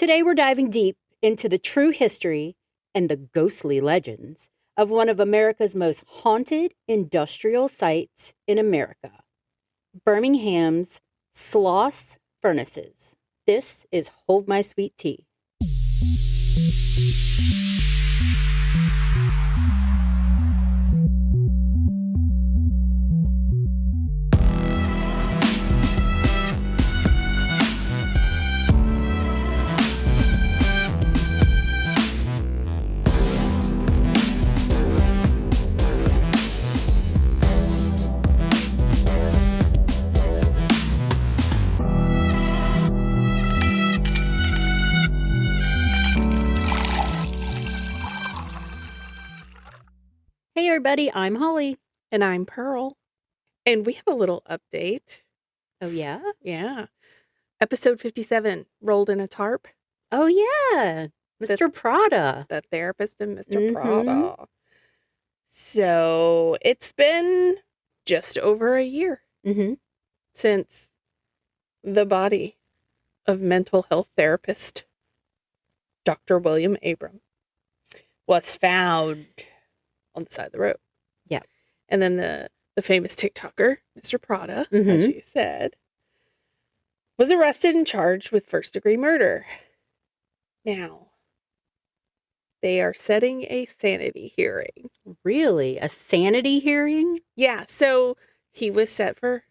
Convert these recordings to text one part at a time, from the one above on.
Today we're diving deep into the true history and the ghostly legends of one of America's most haunted industrial sites in America, Birmingham's Sloss Furnaces. This is Hold My Sweet Tea. Hey everybody, I'm Holly. And I'm Pearl. And we have a little update. Oh yeah? Yeah. Episode 57, Rolled in a Tarp. Oh yeah, Mr. Prada. The therapist and Mr. Prada. So it's been just over a year since the body of mental health therapist Dr. William Abram was found on the side of the road. Yeah. And then the famous TikToker, Mr. Prada, as you said, was arrested and charged with first-degree murder. Now, they are setting a sanity hearing. Really? A sanity hearing? Yeah, so he was set for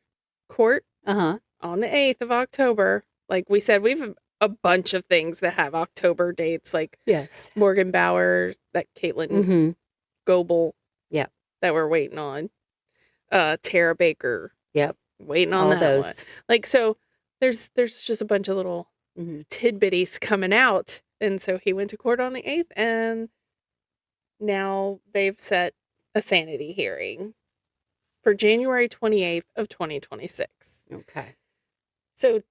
court Uh-huh. on the 8th of October. Like we said, we have a bunch of things that have October dates, like Yes. Morgan Bauer, that Caitlin Goebel. Yeah. That we're waiting on. Tara Baker. Yep. Waiting on All that those. one. Like, so there's just a bunch of little tidbitties coming out. And so he went to court on the 8th, and now they've set a sanity hearing for January 28th of 2026. Okay. So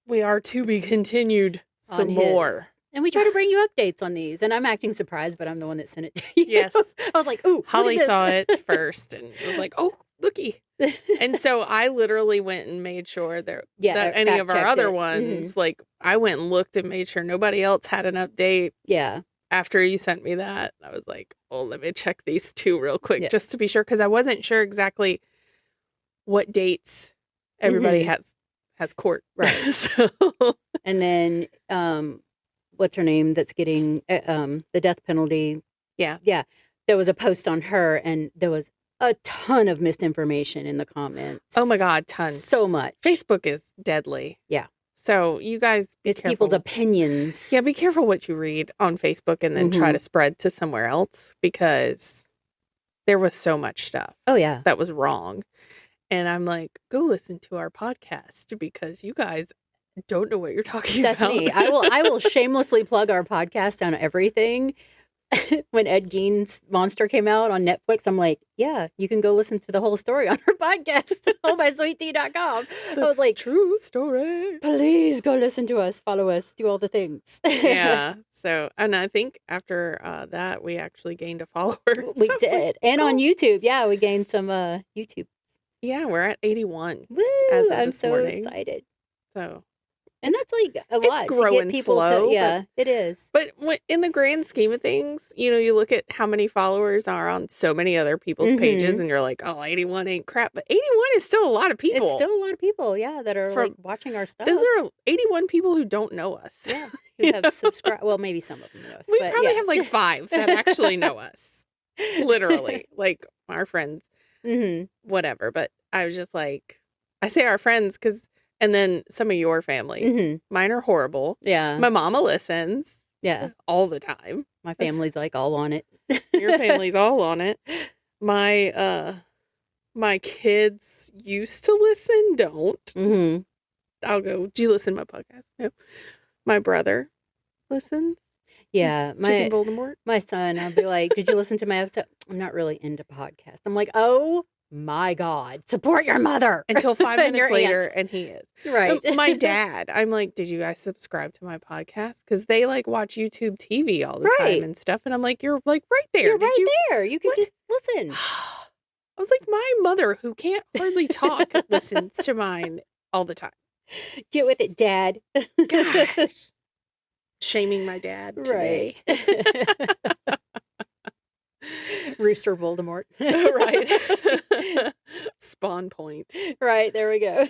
we are to be continued some more. And we try to bring you updates on these. And I'm acting surprised, but I'm the one that sent it to you. Yes. I was like, ooh, Holly saw it first and was like, oh, looky. And so I literally went and made sure that any of our other ones, like I went and looked and made sure nobody else had an update. Yeah. After you sent me that, I was like, oh, let me check these two real quick just to be sure. Because I wasn't sure exactly what dates everybody has court. Right. So. And then, what's her name that's getting the death penalty? Yeah. Yeah. There was a post on her and there was a ton of misinformation in the comments. Oh my God, tons. So much. Facebook is deadly. Yeah. So you guys it's careful. People's opinions. Yeah, be careful what you read on Facebook and then try to spread to somewhere else, because there was so much stuff. Oh yeah. That was wrong. And I'm like, go listen to our podcast, because you guys don't know what you're talking about. That's me. I will shamelessly plug our podcast on everything. When Ed Gein's Monster came out on Netflix, I'm like, yeah, you can go listen to the whole story on our podcast, holdmysweettea.com. I was like, true story. Please go listen to us, follow us, do all the things. Yeah. So, and I think after that, we actually gained a follower. We did. And on YouTube. Yeah, we gained some YouTube. Yeah, we're at 81. Woo! As of I'm this so morning. excited. So. And that's like a lot it's growing to get people slow, to, yeah, it is. But in the grand scheme of things, you look at how many followers are on so many other people's pages and you're like, oh, 81 ain't crap. But 81 is still a lot of people. It's still a lot of people, yeah, that are like watching our stuff. Those are 81 people who don't know us. Yeah, who have subscribed. Well, maybe some of them know us. We probably have like 5 that actually know us. Literally. Like our friends. Whatever. But I was just like, I say our friends because. And then some of your family. Mine are horrible. Yeah. My mama listens. Yeah. All the time. My family's like all on it. Your family's all on it. My kids used to listen, don't. I'll go, do you listen to my podcast? No. My brother listens. Yeah. Chicken Voldemort. My son, I'll be like, did you listen to my episode? I'm not really into podcasts. I'm like, oh my God, support your mother. Until 5 minutes later, and he is. Right. My dad, I'm like, did you guys subscribe to my podcast? Because they like watch YouTube TV all the time and stuff. And I'm like, you're like right there. You're there. You can just listen. I was like, my mother, who can't hardly talk, listens to mine all the time. Get with it, Dad. Gosh. Shaming my dad today. Right. Rooster Voldemort. Right. Spawn point. Right, there we go.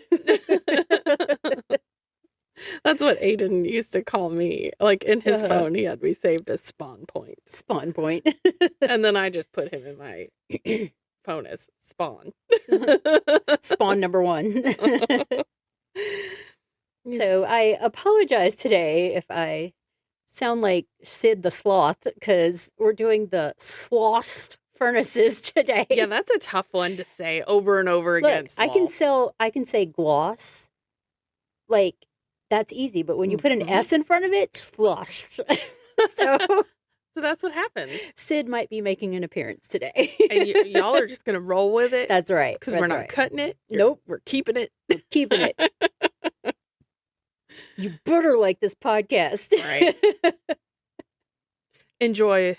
That's what Aiden used to call me. Like in his phone, he had me saved as Spawn point. Spawn point. And then I just put him in my phone as Spawn. Spawn number 1. So I apologize today if I sound like Sid the Sloth, because we're doing the Sloss Furnaces today. Yeah, that's a tough one to say over and over again. I can say gloss. Like, that's easy, but when you put an S in front of it, slosh. So that's what happens. Sid might be making an appearance today. And y'all are just going to roll with it. That's right. Because we're not cutting it. Nope. We're keeping it. We're keeping it. You better like this podcast. Right. Enjoy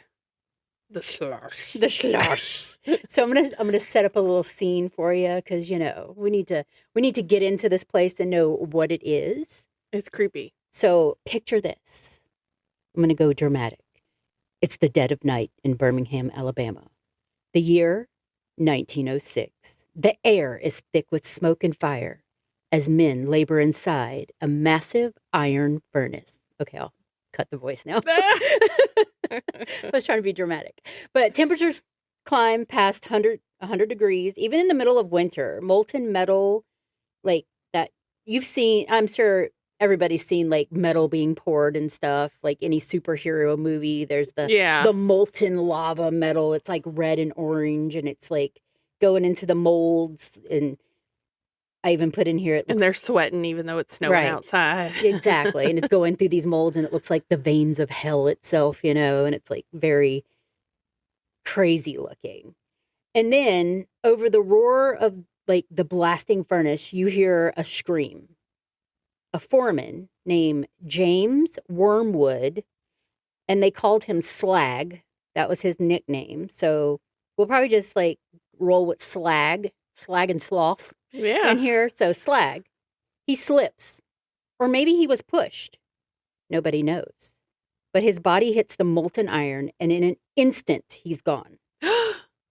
the slosh. The slosh. So I'm gonna set up a little scene for you, because we need to get into this place and know what it is. It's creepy. So picture this. I'm gonna go dramatic. It's the dead of night in Birmingham, Alabama. The year 1906. The air is thick with smoke and fire as men labor inside a massive iron furnace. Okay, I'll cut the voice now. I was trying to be dramatic. But temperatures climb past 100 degrees, even in the middle of winter. Molten metal, like that you've seen, I'm sure everybody's seen like metal being poured and stuff, like any superhero movie. There's the molten lava metal. It's like red and orange, and it's like going into the molds. And I even put in here, and they're sweating even though it's snowing outside. Exactly. And it's going through these molds, and it looks like the veins of hell itself, and it's like very crazy looking. And then over the roar of like the blasting furnace, you hear a scream. A foreman named James Wormwood, and they called him Slag. That was his nickname. So we'll probably just like roll with Slag and Sloth in here. So Slag, he slips, or maybe he was pushed. Nobody knows. But his body hits the molten iron, and in an instant, he's gone.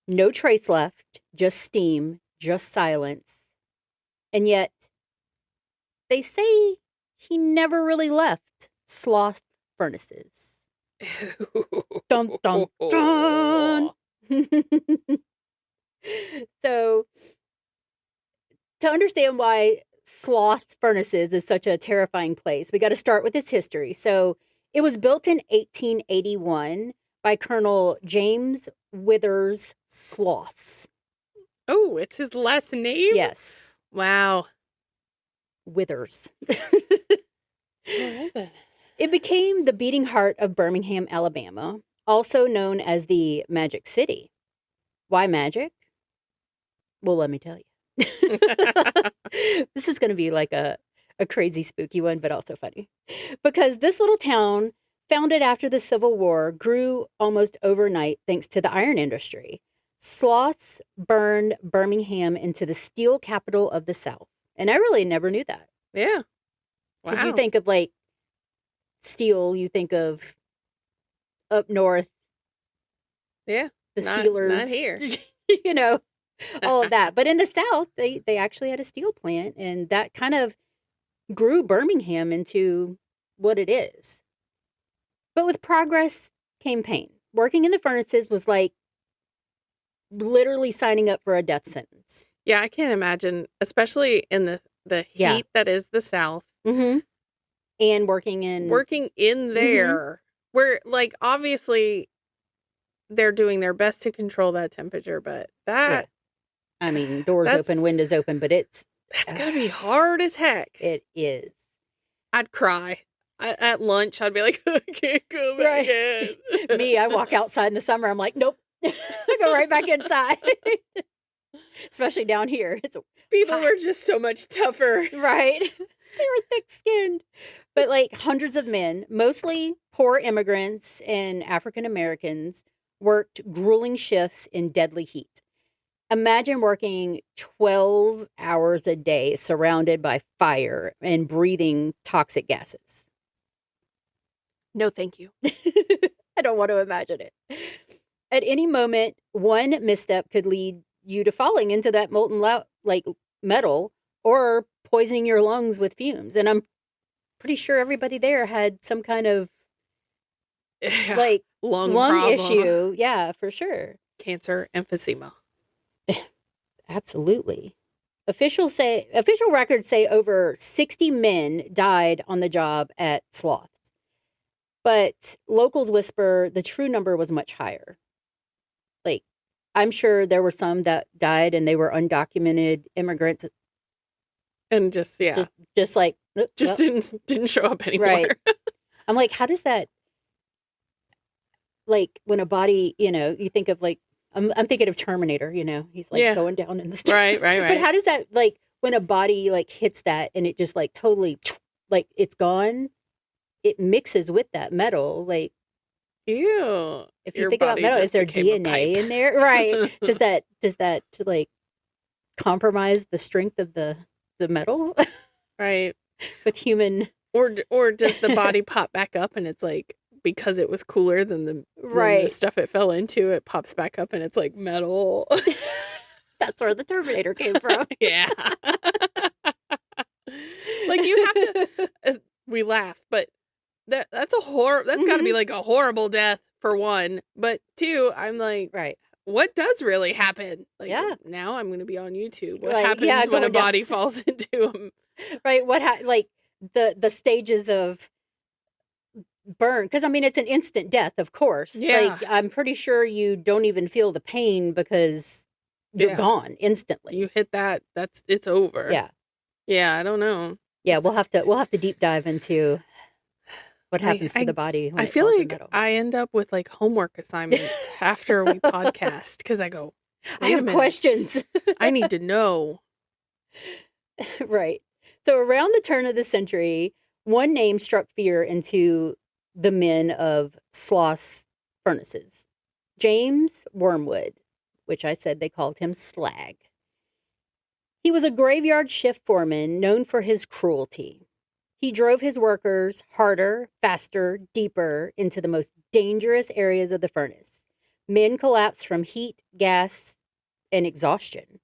No trace left, just steam, just silence. And yet, they say he never really left Sloss Furnaces. Dun, dun, dun. So, to understand why Sloss Furnaces is such a terrifying place, we got to start with its history. So, it was built in 1881 by Colonel James Withers Sloss. Oh, it's his last name? Yes. Wow. Withers. It became the beating heart of Birmingham, Alabama, also known as the Magic City. Why magic? Well, let me tell you. This is going to be like a crazy, spooky one, but also funny. Because this little town, founded after the Civil War, grew almost overnight thanks to the iron industry. Sloss burned Birmingham into the steel capital of the South. And I really never knew that. Yeah. Wow. Because you think of like steel, you think of up north. Yeah. The Steelers. Not here. All of that. But in the South, they actually had a steel plant, and that kind of grew Birmingham into what it is. But with progress came pain. Working in the furnaces was like literally signing up for a death sentence. Yeah, I can't imagine, especially in the heat that is the South. Mm-hmm. And working in there, where like obviously they're doing their best to control that temperature, but that I mean, doors open, windows open, but that's gonna be hard as heck. It is. I'd cry. At lunch, I'd be like, I can't come back in. Me, I walk outside in the summer. I'm like, nope. I go right back inside. Especially down here. People were just so much tougher. Right. They were thick-skinned. But like hundreds of men, mostly poor immigrants and African Americans, worked grueling shifts in deadly heat. Imagine working 12 hours a day surrounded by fire and breathing toxic gases. No, thank you. I don't want to imagine it. At any moment, one misstep could lead you to falling into that molten metal or poisoning your lungs with fumes. And I'm pretty sure everybody there had some kind of lung issue. Yeah, for sure. Cancer, emphysema. Absolutely. Official records say over 60 men died on the job at Sloss. But locals whisper the true number was much higher. Like, I'm sure there were some that died and they were undocumented immigrants. And just didn't show up anymore. Right. I'm like, how does that, like, when a body, you think of like, I'm thinking of Terminator, he's like going down in the stairs. Right. But how does that, like, when a body like hits that and it just like totally, like, it's gone, it mixes with that metal, like, ew. If you think about metal, is there DNA in there? Right. Does that like compromise the strength of the metal? Right. With human, or does the body pop back up and it's like, because it was cooler than the stuff it fell into, it pops back up and it's like metal. That's where the Terminator came from. Yeah. Like, you have to, we laugh, but that's got to be like a horrible death for one. But two, I'm like, right, what does really happen? Like, now I'm going to be on YouTube. What happens when a body falls into them? Right. Like the stages of burn, because I mean it's an instant death, of course. Like, I'm pretty sure you don't even feel the pain because you're gone instantly. You hit that, it's over. Yeah, I don't know. Yeah, we'll have to deep dive into what happens to the body. I feel like I end up with like homework assignments after we podcast, because I go, I have questions. I need to know. Right. So around the turn of the century, one name struck fear into the men of Sloss Furnaces. James Wormwood, which I said they called him Slag. He was a graveyard shift foreman known for his cruelty. He drove his workers harder, faster, deeper into the most dangerous areas of the furnace. Men collapsed from heat, gas, and exhaustion.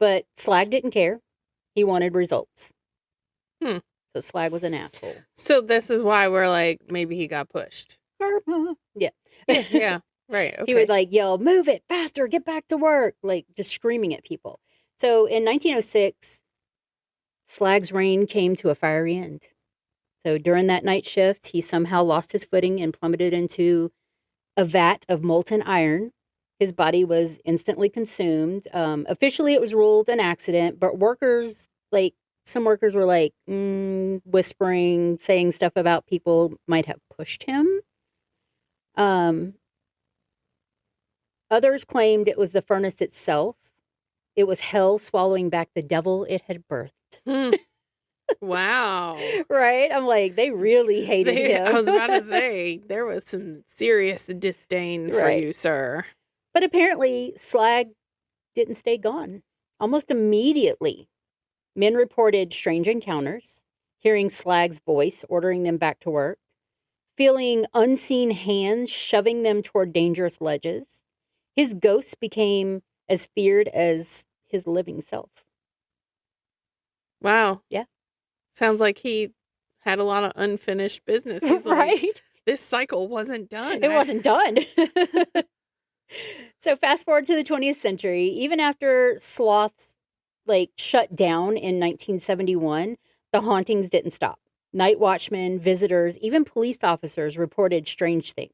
But Slag didn't care. He wanted results. So Slag was an asshole. So this is why we're like, maybe he got pushed. Yeah. Yeah. Right. Okay. He would like yell, "Move it faster, get back to work," like just screaming at people. So in 1906, Slag's reign came to a fiery end. So during that night shift, he somehow lost his footing and plummeted into a vat of molten iron. His body was instantly consumed. Officially, it was ruled an accident, but some workers were like whispering, saying stuff about people might have pushed him. Others claimed it was the furnace itself. It was hell swallowing back the devil it had birthed. Wow. Right? I'm like, they really hated him. I was about to say, there was some serious disdain for you, sir. But apparently, Slag didn't stay gone. Almost immediately, men reported strange encounters, hearing Slag's voice ordering them back to work, feeling unseen hands shoving them toward dangerous ledges. His ghost became as feared as his living self. Wow. Yeah. Sounds like he had a lot of unfinished business. He's right. Like, this cycle wasn't done. It wasn't done. So fast forward to the 20th century, even after Sloss shut down in 1971, the hauntings didn't stop. Night watchmen, visitors, even police officers reported strange things.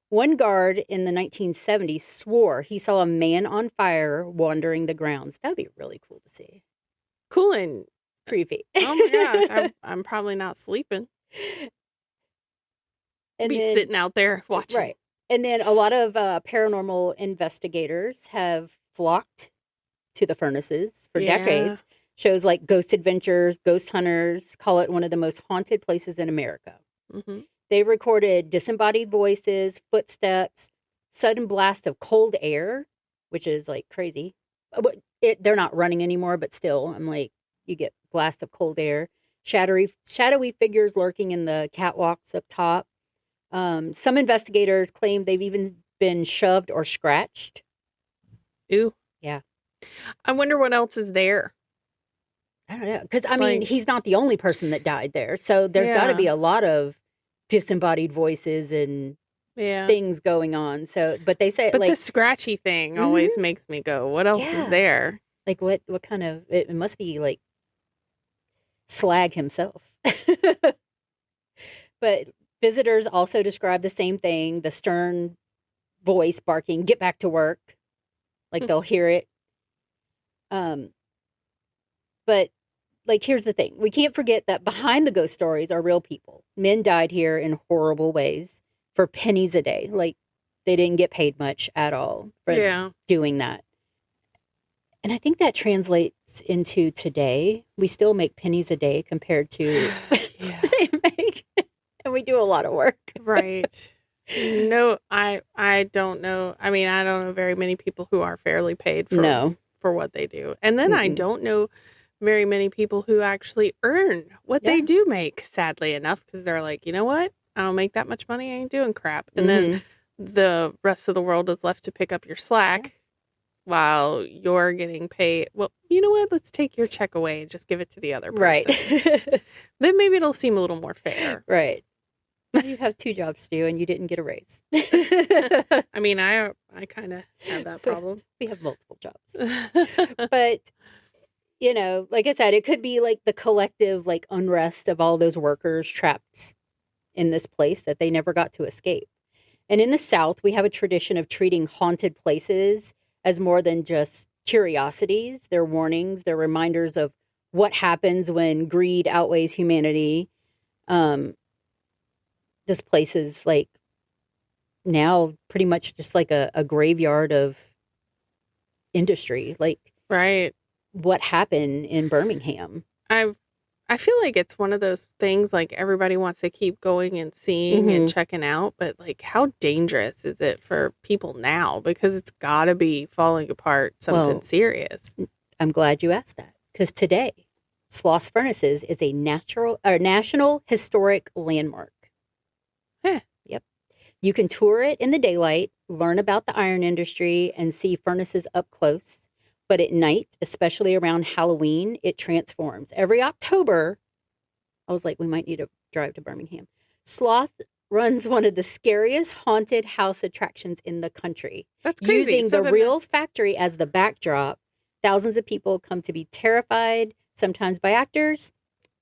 One guard in the 1970s swore he saw a man on fire wandering the grounds. That'd be really cool to see. Cool and creepy. Oh my gosh, I'm probably not sleeping. And be sitting out there watching. Right. And then a lot of paranormal investigators have flocked to the furnaces for decades. Shows like Ghost Adventures, Ghost Hunters call it one of the most haunted places in America. Mm-hmm. They recorded disembodied voices, footsteps, sudden blast of cold air, which is like crazy. They're not running anymore, but still, I'm like, you get blast of cold air, shadowy figures lurking in the catwalks up top. Some investigators claim they've even been shoved or scratched. Ooh. Yeah. I wonder what else is there. I don't know. Because, I mean, he's not the only person that died there. So there's got to be a lot of disembodied voices and things going on. So, but they say, but like, the scratchy thing always makes me go, what else is there? Like, what kind of, it must be like Slag himself. But visitors also describe the same thing, the stern voice barking, get back to work. Like, they'll hear it. But, like, here's the thing. We can't forget that behind the ghost stories are real people. Men died here in horrible ways for pennies a day. Like, they didn't get paid much at all for doing that. And I think that translates into today. We still make pennies a day compared to they make. And we do a lot of work. Right. No, I don't know. I mean, I don't know very many people who are fairly paid for what they do. And then I don't know very many people who actually earn what they do make, sadly enough, because they're like, you know what? I don't make that much money. I ain't doing crap. And then the rest of the world is left to pick up your slack while you're getting paid. Well, you know what? Let's take your check away and just give it to the other person. Right. Then maybe it'll seem a little more fair. Right. You have 2 jobs to do and you didn't get a raise. I mean, I kind of have that problem. We have multiple jobs. But, you know, like I said, it could be like the collective like unrest of all those workers trapped in this place that they never got to escape. And in the South, we have a tradition of treating haunted places as more than just curiosities. They're warnings. They're reminders of what happens when greed outweighs humanity. This place is like now pretty much just like a graveyard of industry. Like, what happened in Birmingham? I feel like it's one of those things like everybody wants to keep going and seeing and checking out, but like how dangerous is it for people now? Because it's got to be falling apart something serious. I'm glad you asked that, because today Sloss Furnaces is a national historic landmark. Yep. You can tour it in the daylight, learn about the iron industry, and see furnaces up close. But at night, especially around Halloween, it transforms. Every October, I was like, we might need to drive to Birmingham. Sloth runs one of the scariest haunted house attractions in the country. That's crazy. Using the real factory as the backdrop, thousands of people come to be terrified, sometimes by actors,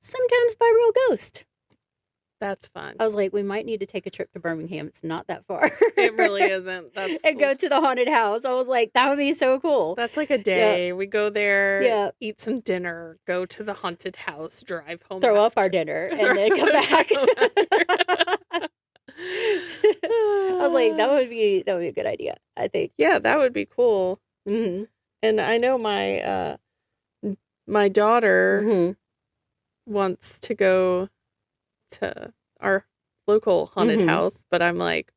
sometimes by real ghosts. That's fun. I was like, we might need to take a trip to Birmingham. It's not that far. It really isn't. And go to the haunted house. I was like, that would be so cool. That's like a day. We go there, eat some dinner, go to the haunted house, drive home. Throw up our dinner, and then come back. I was like, that would be a good idea, I think. Yeah, that would be cool. And I know my daughter wants to go to our local haunted house, but I'm like,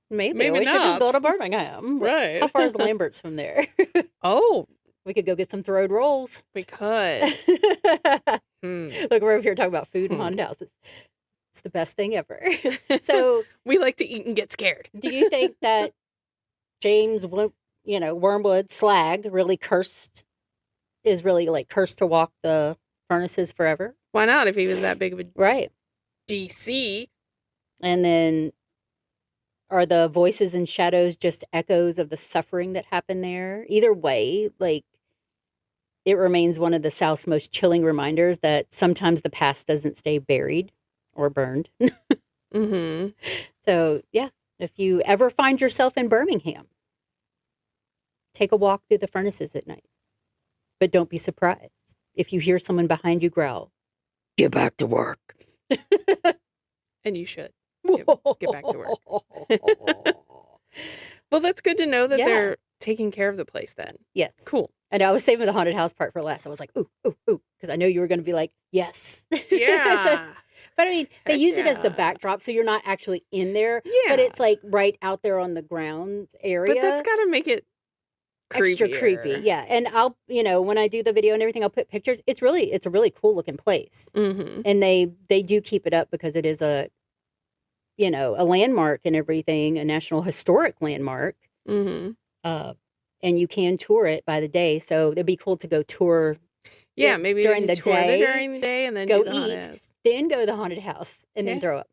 maybe we not. should just go to Birmingham. Right. How far is Lambert's from there? Oh, we could go get some throwed rolls. We could. Look, we're over here talking about food and haunted houses. It's the best thing ever. So we like to eat and get scared. Do you think that James, Wormwood, Slag, is really like cursed to walk the furnaces forever? Why not, if he was that big of a DC? And then are the voices and shadows just echoes of the suffering that happened there? Either way, like, it remains one of the South's most chilling reminders that sometimes the past doesn't stay buried or burned. So, yeah, if you ever find yourself in Birmingham, take a walk through the furnaces at night. But don't be surprised if you hear someone behind you growl, "Get back to work." And you should get back to work. Well, that's good to know that they're taking care of the place then. Yes. Cool. And I was saving the haunted house part for last. I was like, ooh, because I know you were going to be like, yes. Yeah. But I mean, they use it as the backdrop, so you're not actually in there. Yeah. But it's like right out there on the ground area. But that's got to make it extra creepy. creepier. Yeah. And I'll, when I do the video and everything, I'll put pictures. It's a really cool looking place. Mm-hmm. And they do keep it up because it is a landmark and everything, a national historic landmark. Mm-hmm. And you can tour it by the day. So it'd be cool to go tour. Yeah, maybe during the day, during the day, and then go do the eat, haunted house. then go to the haunted house, and then throw up.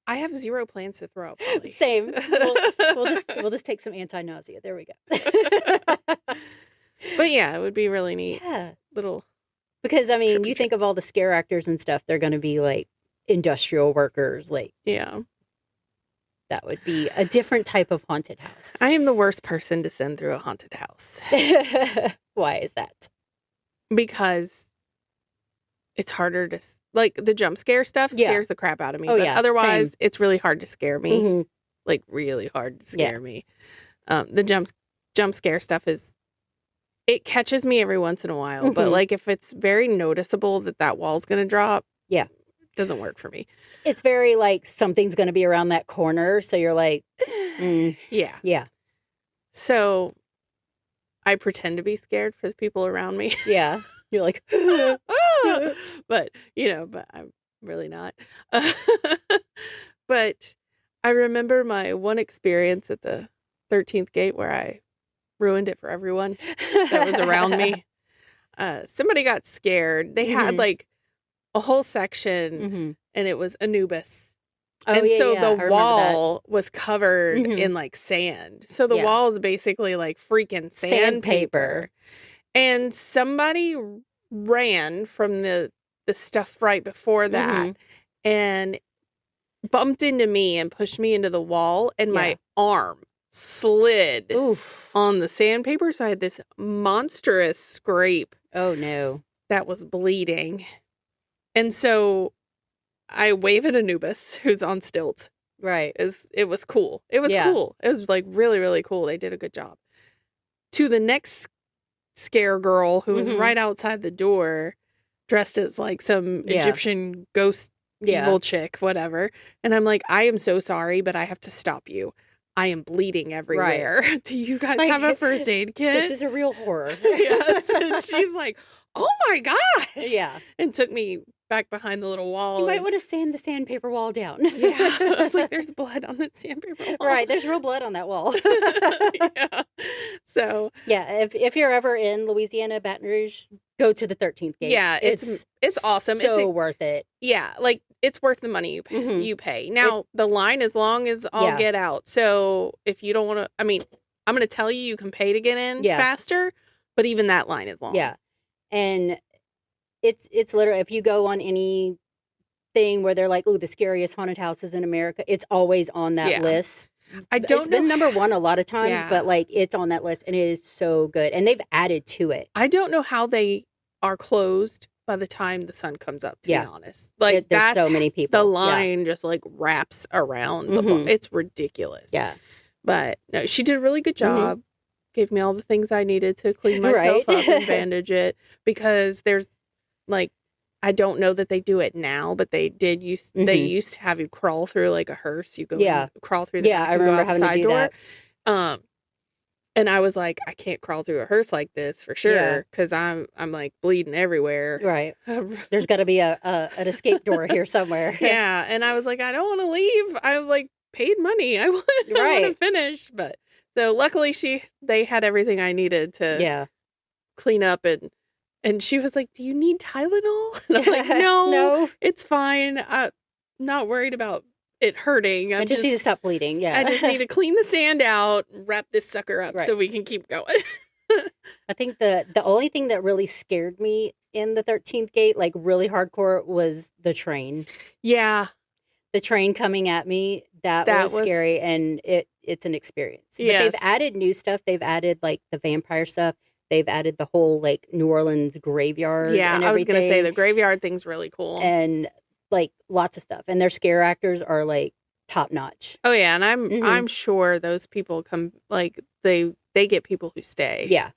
I have zero plans to throw up. Holly. Same. We'll just take some anti-nausea. There we go. But yeah, it would be really neat. Yeah, Little because you think of all the scare actors and stuff. They're going to be like industrial workers. Like that would be a different type of haunted house. I am the worst person to send through a haunted house. Why is that? Because it's harder to, like, the jump scare stuff scares the crap out of me. Oh, but yeah, otherwise, same. it's really hard to scare me. Mm-hmm. Like, really hard to scare me. The jump scare stuff it catches me every once in a while. Mm-hmm. But, like, if it's very noticeable that wall's going to drop, it doesn't work for me. It's very, like, something's going to be around that corner. So you're like, Yeah. So I pretend to be scared for the people around me. Yeah. You're like, but I'm really not. But I remember my one experience at the 13th gate where I ruined it for everyone that was around me. Somebody got scared. They had like a whole section and it was Anubis. Oh, and so I the wall was covered in like sand. So the wall is basically like freaking sandpaper. And somebody ran from the stuff right before that and bumped into me and pushed me into the wall, and my arm slid on the sandpaper. So I had this monstrous scrape. Oh, no. That was bleeding. And so I wave at Anubis, who's on stilts. Right. It was cool. It was cool. It was like really, really cool. They did a good job. To the next scare girl who was right outside the door, dressed as like some Egyptian ghost evil chick, whatever. And I'm like, I am so sorry, but I have to stop you. I am bleeding everywhere. Right. Do you guys have a first aid kit? This is a real horror. Yes. And she's like, oh my gosh. Yeah. And took me back behind the little wall. You might want to sand the sandpaper wall down. Yeah. I was like, there's blood on the sandpaper wall. Right. There's real blood on that wall. Yeah. So. Yeah. If you're ever in Louisiana, Baton Rouge, go to the 13th gate. Yeah. It's awesome. So worth it. Yeah. Like, it's worth the money you pay. Now, the line is long as all get out. So if you don't want to, I'm going to tell you can pay to get in faster, but even that line is long. Yeah. And it's literally, if you go on any thing where they're like, oh, the scariest haunted houses in America, it's always on that list. It's been number one a lot of times, but like it's on that list and it is so good. And they've added to it. I don't know how they are closed by the time the sun comes up, to be honest. Like, there's so many people. The line just like wraps around. It's ridiculous. Yeah. But no, she did a really good job. Gave me all the things I needed to clean myself up and bandage it, because there's like, I don't know that they do it now, but they did they used to have you crawl through like a hearse. You go crawl through the back I remember having to do door. that. And I was like, I can't crawl through a hearse like this for sure, because I'm like bleeding everywhere. Right. There's got to be an escape door here somewhere. Yeah. And I was like, I don't want to leave. I'm like paid money. I want to finish. But so luckily they had everything I needed to clean up, and she was like, do you need Tylenol? And I'm like, no, it's fine. I'm not worried about it hurting. I just need to stop bleeding. Yeah. I just need to clean the sand out, wrap this sucker up so we can keep going. I think the only thing that really scared me in the 13th gate, like really hardcore, was the train. Yeah. The train coming at me, that was scary, and it's an experience. But they've added new stuff. They've added like the vampire stuff. They've added the whole like New Orleans graveyard. Yeah, and I was going to say the graveyard thing's really cool. And like lots of stuff. And their scare actors are like top notch. Oh yeah, and I'm sure those people come, like they get people who stay. Yeah.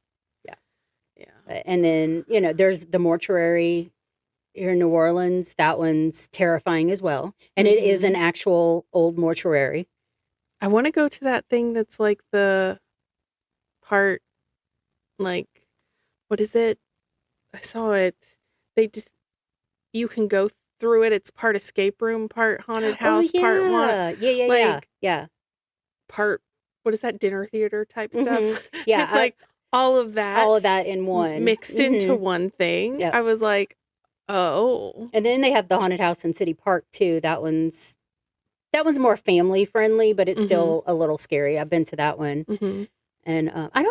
And then, there's the mortuary here in New Orleans. That one's terrifying as well. And it is an actual old mortuary. I want to go to that thing that's like the part, like, what is it? I saw it. You can go through it. It's part escape room, part haunted house, part one. Yeah. Part, what is that, dinner theater type stuff? Yeah. It's like all of that in one. mixed into one thing. Yep. I was like, oh. And then they have the haunted house in City Park too. That one's more family friendly, but it's still a little scary. I've been to that one. And I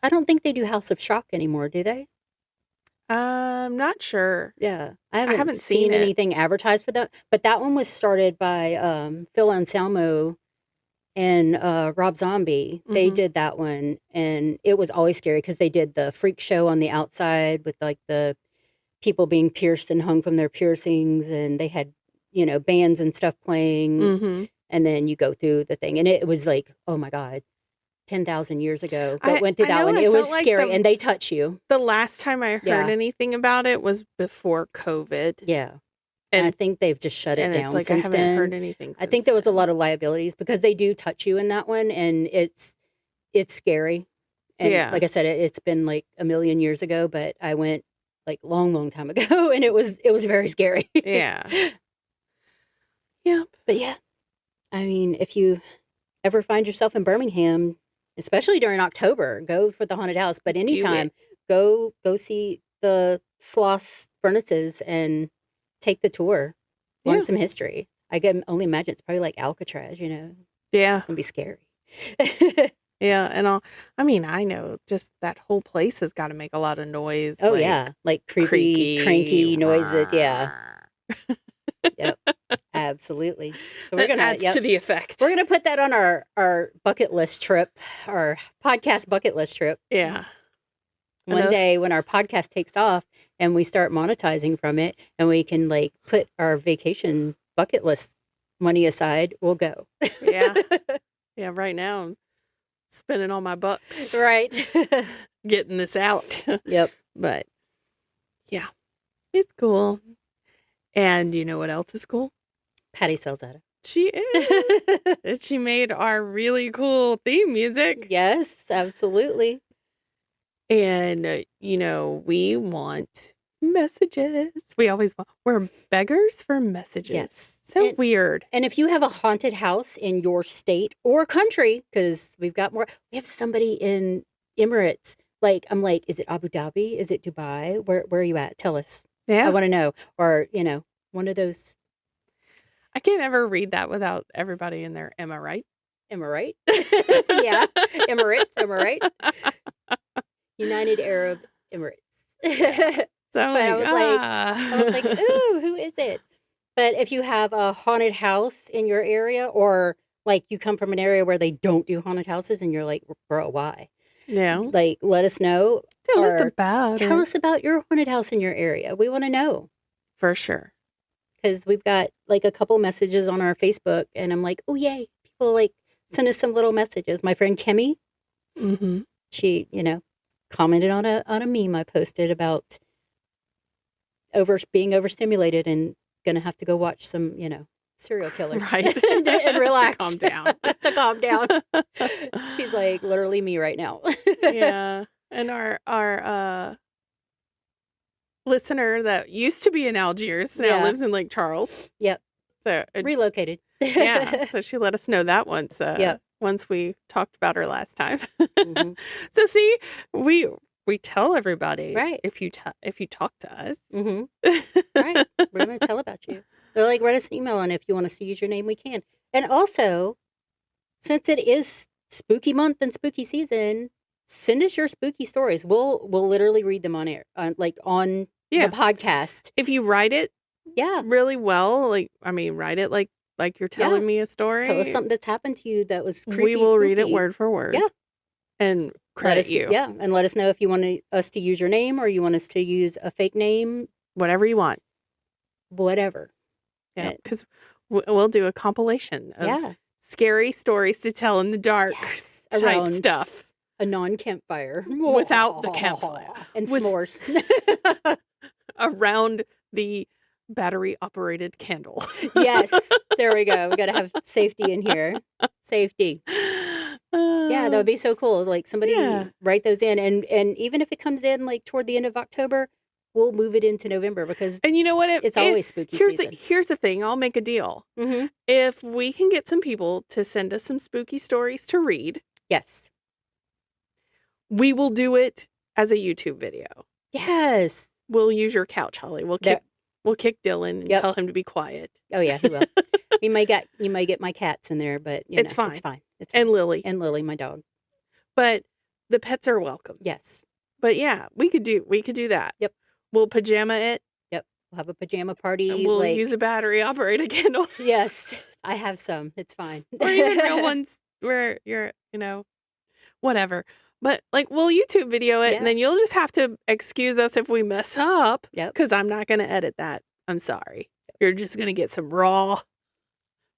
don't think they do House of Shock anymore, do they? I'm not sure. Yeah, I haven't seen anything advertised for that. But that one was started by Phil Anselmo and Rob Zombie. They did that one, and it was always scary because they did the freak show on the outside with like the people being pierced and hung from their piercings, and they had bands and stuff playing, and then you go through the thing, and it was like, oh my God. 10,000 years ago that went through that one. It was scary, and they touch you. The last time I heard anything about it was before COVID. Yeah. And I think they've just shut it down since I haven't then. heard anything I think there was a lot of liabilities because they do touch you in that one, and it's scary. And like I said, it's been like a million years ago, but I went like long time ago, and it was very scary. Yeah. But yeah, I mean, if you ever find yourself in Birmingham, especially during October, go for the haunted house. But anytime, go see the Sloss Furnaces and take the tour. Learn some history. I can only imagine it's probably like Alcatraz, Yeah. It's going to be scary. Yeah, and I know just that whole place has got to make a lot of noise. Oh, yeah. Like creepy, cranky noises. Yeah. Yep. Absolutely. So we're gonna adds to the effect. We're gonna put that on our bucket list trip, our podcast bucket list trip. Yeah. One day when our podcast takes off and we start monetizing from it, and we can like put our vacation bucket list money aside, we'll go. Yeah. Yeah. Right now, I'm spending all my bucks. Right. Getting this out. Yep. But yeah, it's cool. And you know what else is cool? Patty Salzada. She is. And she made our really cool theme music. Yes, absolutely. And, we want messages. We always want. We're beggars for messages. Yes. So weird. And if you have a haunted house in your state or country, because we have somebody in Emirates. Like, I'm like, is it Abu Dhabi? Is it Dubai? Where are you at? Tell us. Yeah. I want to know. Or, one of those. I can't ever read that without everybody in there. Am I right? Am I right? Yeah. Emirates. Am I right? United Arab Emirates. So I was like, ooh, who is it? But if you have a haunted house in your area, or like you come from an area where they don't do haunted houses and you're like, bro, why? Yeah. Like, let us know. Tell us about your haunted house in your area. We want to know. For sure. Because we've got like a couple messages on our Facebook, and I'm like, oh, yay. People like send us some little messages. My friend Kimmy, she, commented on a meme I posted about being overstimulated and going to have to go watch some, serial killers. Right. and relax. To calm down. To calm down. She's like literally me right now. Yeah. And our listener that used to be in Algiers now lives in Lake Charles. Yep. So relocated. Yeah. So she let us know that once. Once we talked about her last time. So see, we tell everybody, right? If you talk to us, right? We're going to tell about you. They're like, write us an email, and if you want us to use your name, we can. And also, since it is spooky month and spooky season, send us your spooky stories. We'll literally read them on air, on the podcast. If you write it, really well, write it like you're telling me a story. Tell us something that's happened to you that was creepy. We will spooky. read it word for word. Yeah, and credit you. Yeah, and let us know if you want us to use your name or you want us to use a fake name. Whatever you want. Whatever. Yeah, because we'll do a compilation of scary stories to tell in the dark type stuff. A non-campfire. Without the campfire. And s'mores. Around the battery-operated candle. Yes. There we go. We got to have safety in here. Safety. Yeah, that would be so cool. Like somebody write those in, and even if it comes in like toward the end of October, we'll move it into November because and you know what? It's always spooky season. Here's the thing. I'll make a deal. Mm-hmm. If we can get some people to send us some spooky stories to read, yes, we will do it as a YouTube video. Yes, we'll use your couch, Holly. We'll kick Dylan and tell him to be quiet. Oh yeah, he will. you might get my cats in there, but it's fine. It's fine. It's fine. And Lily, my dog. But the pets are welcome. Yes. But yeah, we could do that. Yep. We'll pajama it. Yep. We'll have a pajama party. And we'll use a battery operated candle. Yes. I have some. It's fine. Or even real ones where you're, whatever. But like we'll YouTube video it and then you'll just have to excuse us if we mess up. Yep. Because I'm not going to edit that. I'm sorry. You're just going to get some raw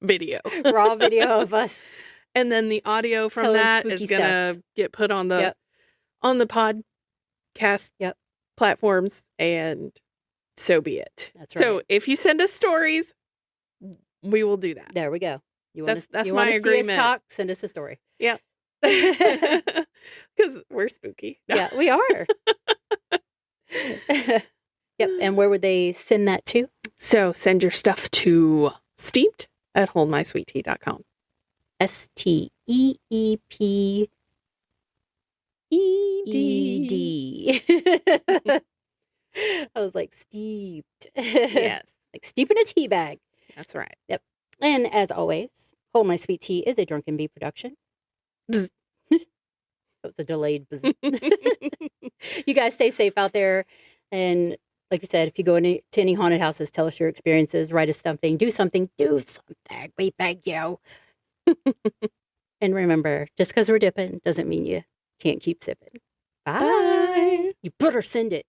video. Raw video of us. And then the audio from that is going to get put on the podcast platforms, and so be it. That's right. So if you send us stories, we will do that. There we go. That's my agreement. See us talk, send us a story. Yeah. Because we're spooky. No. Yeah, we are. Yep. And where would they send that to? So send your stuff to steeped@holdmysweettea.com. STEEPED. I was like, steeped. Yes. Like steep in a tea bag. That's right. Yep. And as always, Hold My Sweet Tea is a Drunken Bee production. Bzz. That was a delayed bzz. You guys stay safe out there. And like I said, if you go to any haunted houses, tell us your experiences, write us something, do something. We beg you. And remember, just because we're dipping doesn't mean you can't keep sipping. Bye. You better send it.